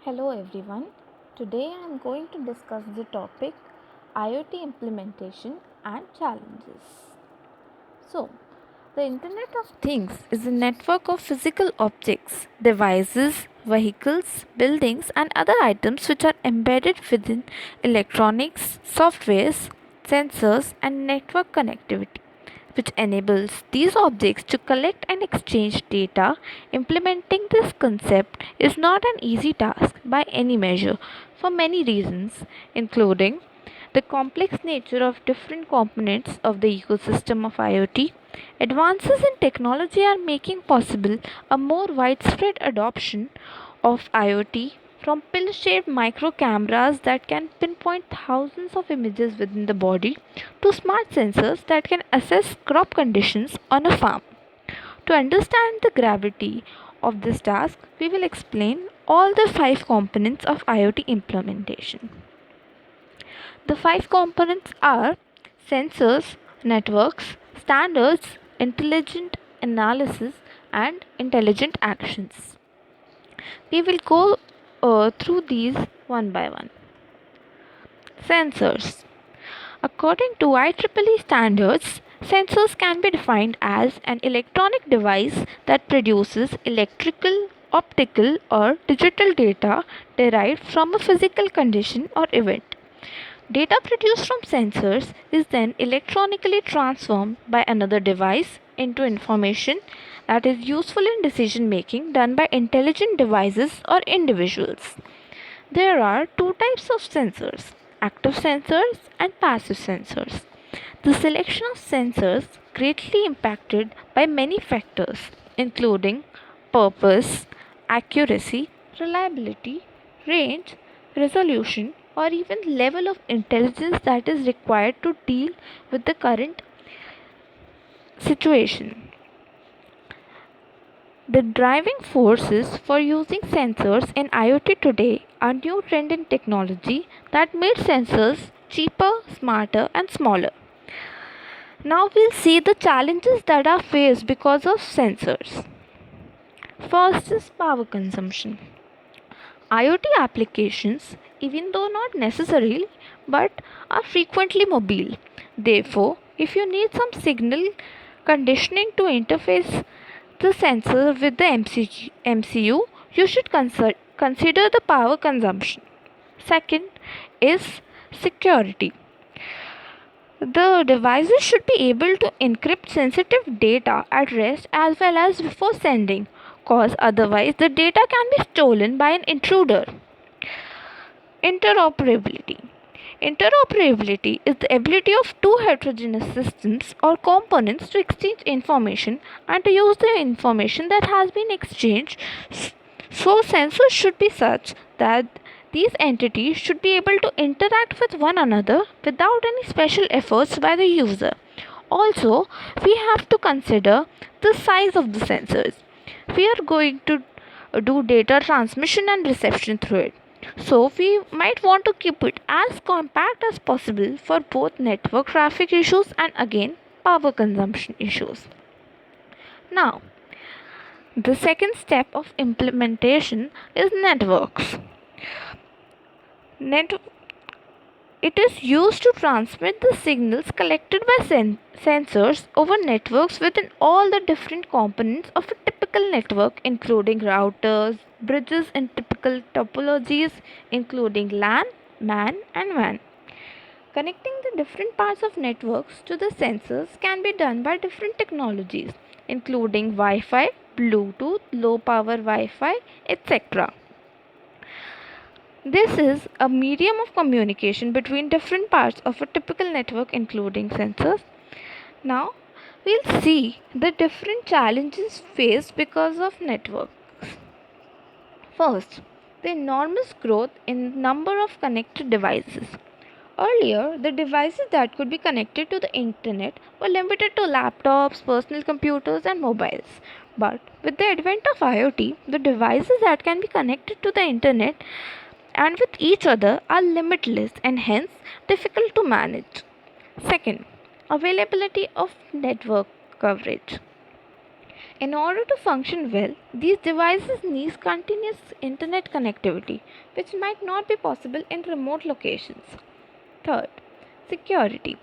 Hello everyone. Today I am going to discuss the topic IoT implementation and challenges. So, the Internet of Things is a network of physical objects, devices, vehicles, buildings, and other items which are embedded within electronics, softwares, sensors, and network connectivity, which enables these objects to collect and exchange data. Implementing this concept is not an easy task by any measure for many reasons, including the complex nature of different components of the ecosystem of IoT. Advances in technology are making possible a more widespread adoption of IoT, from pill shaped micro cameras that can pinpoint thousands of images within the body to smart sensors that can assess crop conditions on a farm. To understand the gravity of this task, we will explain all the five components of IoT implementation. The five components are sensors, networks, standards, intelligent analysis, and intelligent actions. We will go through these one by one. Sensors. According to IEEE standards, sensors can be defined as an electronic device that produces electrical, optical, or digital data derived from a physical condition or event. Data produced from sensors is then electronically transformed by another device into information that is useful in decision making done by intelligent devices or individuals. There are two types of sensors: active sensors and passive sensors. The selection of sensors greatly impacted by many factors, including purpose, accuracy, reliability, range, resolution, or even level of intelligence that is required to deal with the current situation. The driving forces for using sensors in IoT today are new trend in technology that made sensors cheaper, smarter, and smaller. Now we'll see the challenges that are faced because of sensors. First is power consumption. IoT applications, even though not necessarily, but are frequently mobile. Therefore, if you need some signal conditioning to interface the sensor with the MCU, you should consider the power consumption. Second is security. The devices should be able to encrypt sensitive data at rest as well as before sending, cause otherwise the data can be stolen by an intruder. Interoperability. Interoperability is the ability of two heterogeneous systems or components to exchange information and to use the information that has been exchanged. So, sensors should be such that these entities should be able to interact with one another without any special efforts by the user. Also, we have to consider the size of the sensors. We are going to do data transmission and reception through it. So, we might want to keep it as compact as possible for both network traffic issues and again power consumption issues. Now, the second step of implementation is networks. Net- it is used to transmit the signals collected by sensors over networks within all the different components of a typical network, including routers, bridges in typical topologies, including LAN, MAN, and WAN. Connecting the different parts of networks to the sensors can be done by different technologies, including Wi Fi, Bluetooth, low power Wi Fi, etc. This is a medium of communication between different parts of a typical network, including sensors. Now, we'll see the different challenges faced because of networks. First, the enormous growth in number of connected devices. Earlier, the devices that could be connected to the internet were limited to laptops, personal computers, and mobiles. But with the advent of IoT, the devices that can be connected to the internet and with each other are limitless and hence difficult to manage. Second, availability of network coverage. In order to function well, these devices need continuous internet connectivity, which might not be possible in remote locations. Third, security.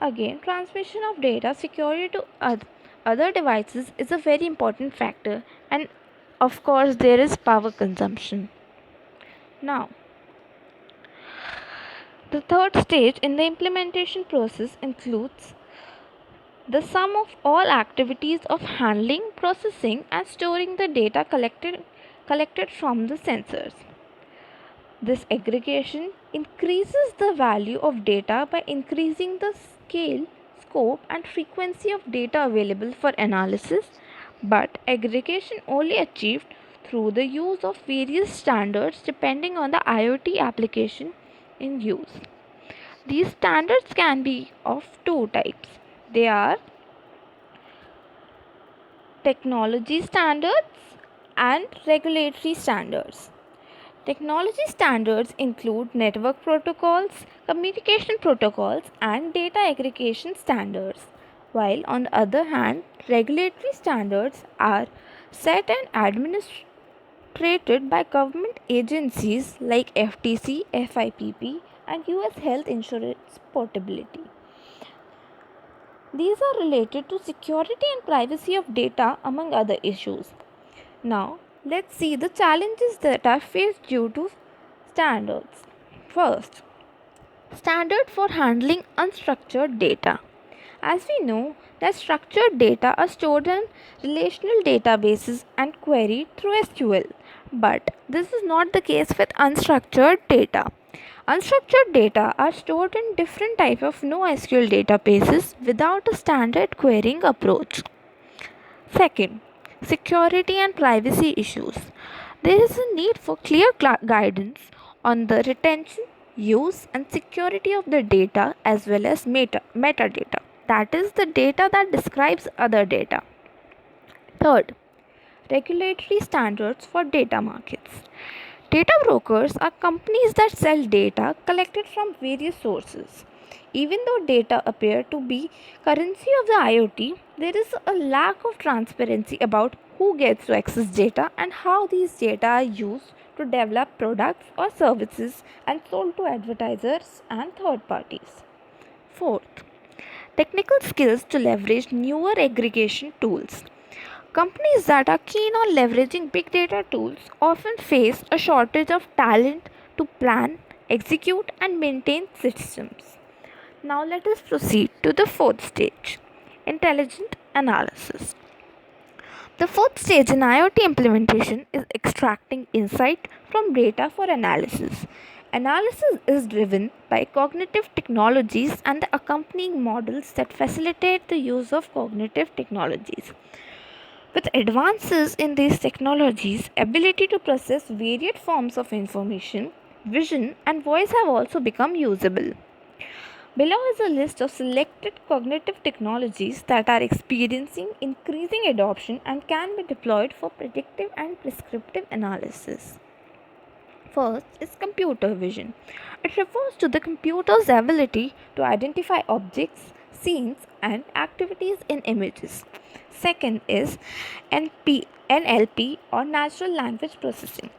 Again, transmission of data securely to other devices is a very important factor, and of course, there is power consumption. Now, the third stage in the implementation process includes the sum of all activities of handling, processing, and storing the data collected from the sensors. This aggregation increases the value of data by increasing the scale, scope, and frequency of data available for analysis, but aggregation only achieved through the use of various standards depending on the IoT application in use. These standards can be of two types. They are technology standards and regulatory standards. Technology standards include network protocols, communication protocols, and data aggregation standards, while on the other hand, regulatory standards are set and administered by government agencies like FTC, FIPP, and US Health Insurance Portability. These are related to security and privacy of data, among other issues. Now, let's see the challenges that are faced due to standards. First, standard for handling unstructured data. As we know that structured data are stored in relational databases and queried through SQL, but this is not the case with unstructured data. Unstructured data are stored in different types of NoSQL databases without a standard querying approach. Second, security and privacy issues. There is a need for clear guidance on the retention, use, and security of the data as well as metadata. That is the data that describes other data. Third, regulatory standards for data markets. Data brokers are companies that sell data collected from various sources. Even though data appear to be currency of the IoT, there is a lack of transparency about who gets to access data and how these data are used to develop products or services and sold to advertisers and third parties. Fourth, technical skills to leverage newer aggregation tools. Companies that are keen on leveraging big data tools often face a shortage of talent to plan, execute, and maintain systems. Now, let us proceed to the fourth stage, intelligent analysis. The fourth stage in IoT implementation is extracting insight from data for analysis. Analysis is driven by cognitive technologies and the accompanying models that facilitate the use of cognitive technologies. With advances in these technologies, ability to process varied forms of information, vision, and voice have also become usable. Below is a list of selected cognitive technologies that are experiencing increasing adoption and can be deployed for predictive and prescriptive analysis. First is computer vision. It refers to the computer's ability to identify objects, scenes, and activities in images. Second is NLP or natural language processing.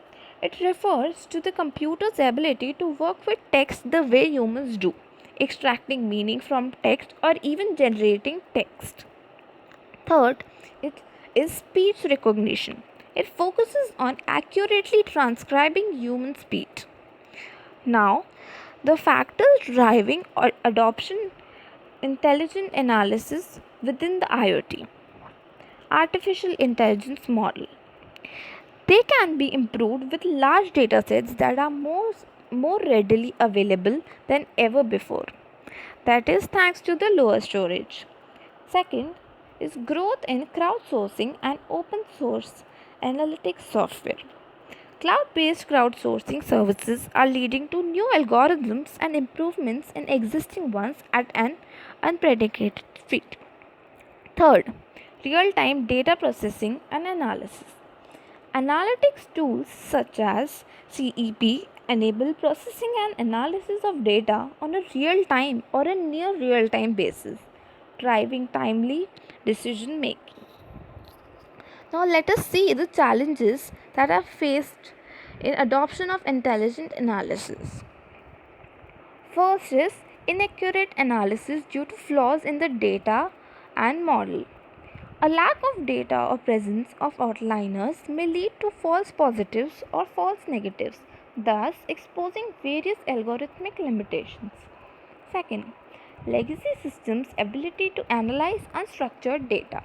It refers to the computer's ability to work with text the way humans do, extracting meaning from text or even generating text. Third, it is speech recognition. It focuses on accurately transcribing human speech. Now, the factors driving or adoption intelligent analysis within the IoT. Artificial intelligence model. They can be improved with large datasets that are more readily available than ever before. That is thanks to the lower storage. Second is growth in crowdsourcing and open source analytics software. Cloud based crowdsourcing services are leading to new algorithms and improvements in existing ones at an unprecedented speed. Third, real time data processing and analysis. Analytics tools such as CEP enable processing and analysis of data on a real time or a near real time basis, driving timely decision making. Now let us see the challenges that are faced in adoption of intelligent analysis. First is inaccurate analysis due to flaws in the data and model. A lack of data or presence of outliers may lead to false positives or false negatives, thus exposing various algorithmic limitations. Second, legacy systems' ability to analyze unstructured data.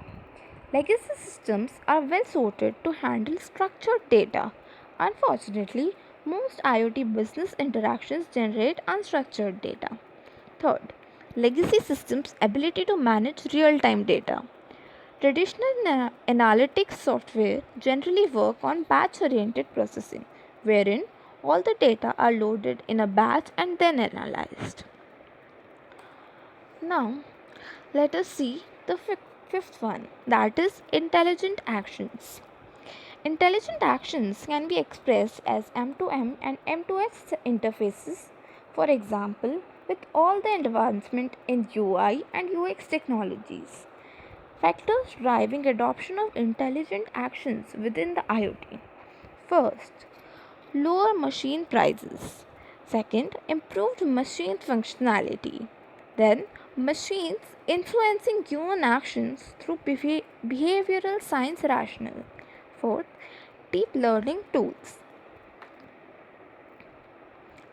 Legacy systems are well suited to handle structured data. Unfortunately, most IoT business interactions generate unstructured data. Third, legacy systems' ability to manage real time data. Traditional analytics software generally work on batch oriented processing, wherein all the data are loaded in a batch and then analyzed. Now, let us see the fifth one, that is intelligent actions. Intelligent actions can be expressed as M2M and M2S interfaces, for example, with all the advancement in UI and UX technologies. Factors driving adoption of intelligent actions within the IoT. First, lower machine prices. Second, improved machine functionality. Then, machines influencing human actions through behavioral science rationale. Fourth, deep learning tools.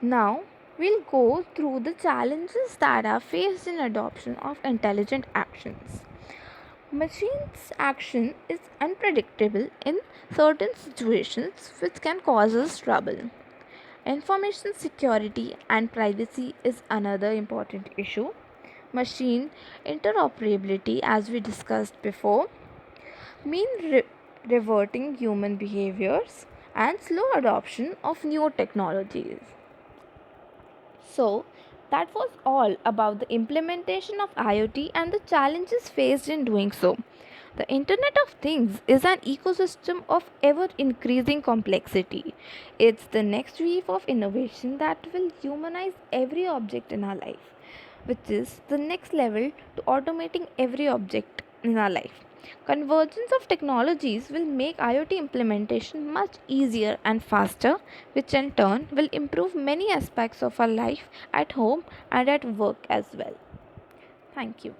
Now, we'll go through the challenges that are faced in adoption of intelligent actions. Machine's action is unpredictable in certain situations, which can cause us trouble. Information security and privacy is another important issue. Machine interoperability, as we discussed before, mean reverting human behaviors and slow adoption of new technologies. So, that was all about the implementation of IoT and the challenges faced in doing so. The Internet of Things is an ecosystem of ever increasing complexity. It's the next wave of innovation that will humanize every object in our life, which is the next level to automating every object in our life. Convergence of technologies will make IoT implementation much easier and faster, which in turn will improve many aspects of our life at home and at work as well. Thank you.